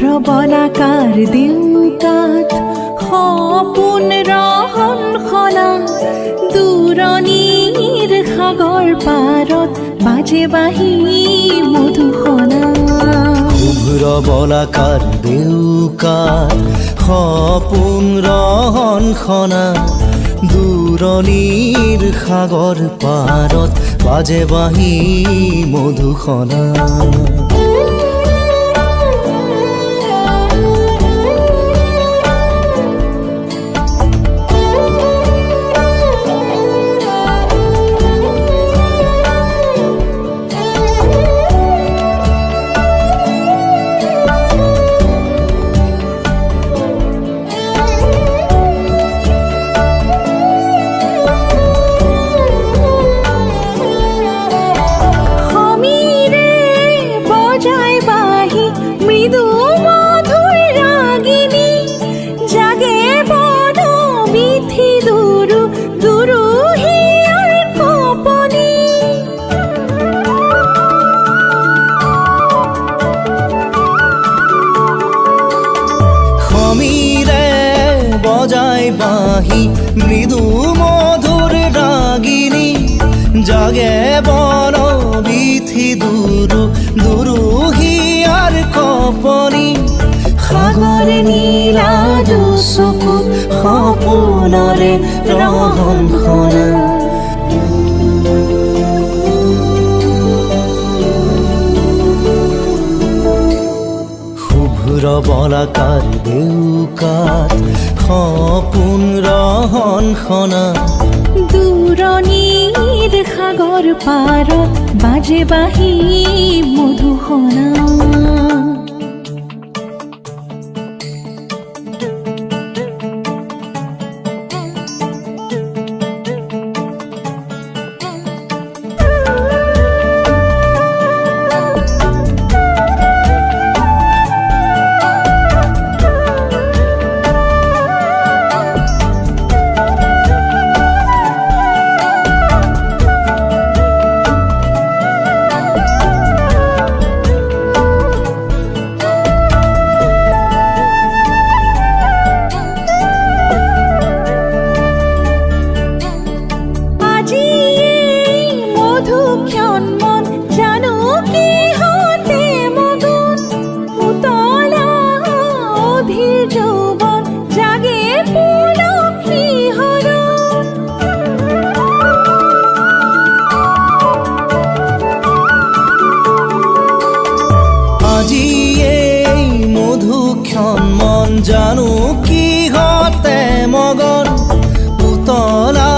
বলাকাৰ দেউকাত সপোন ৰহন খনা দূৰণিৰ সাগৰ পাৰত বাজে বাঁহী মধুসনা। শুভ্ৰ বলাকাৰ দেউকাত সপোন ৰহন খনা দূৰণিৰ সাগৰ পাৰত বাজে বাঁহী মধুসনা। বজায় বাঁহী মৃদু মধুর রাগিনী জাগে বন বিথি দুরু দুরু হিয়ার কপনি। সাগৰ নীলা চকু সপোনৰে ৰহন খনা। শুভ্ৰ বলাকাৰ দেউকাত সপোন ৰহন খনা দূৰণিৰ সাগৰ পাৰত বাজে বাঁহী মধুসনা। মন জানো কিহতে মগন উতলা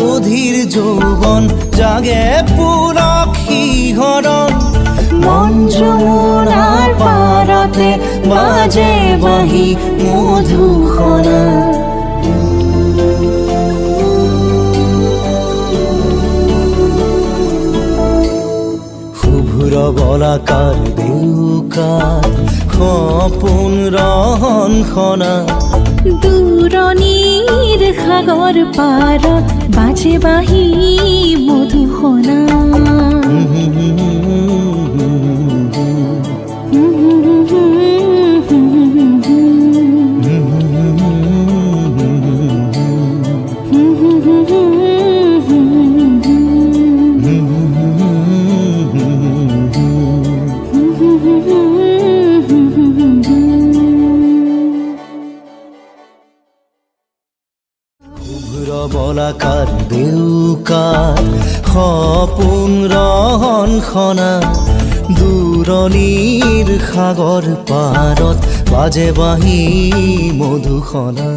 অধীৰ যৌৱন জাগে পুলকি হৰণ। মন যমুনাৰ পাৰতে বাজে বাঁহী মধুসনা। শুভ্ৰ বলাকাৰ দেউকাত সপোন ৰহন খনা দূৰণিৰ সাগৰ পাৰত বাজে বাঁহী মধুসনা। শুভ্ৰ বলাকাৰ দেউকাত সপোন ৰহন খনা দূৰণিৰ সাগৰ পাৰত বাজে বাঁহী মধুসনা।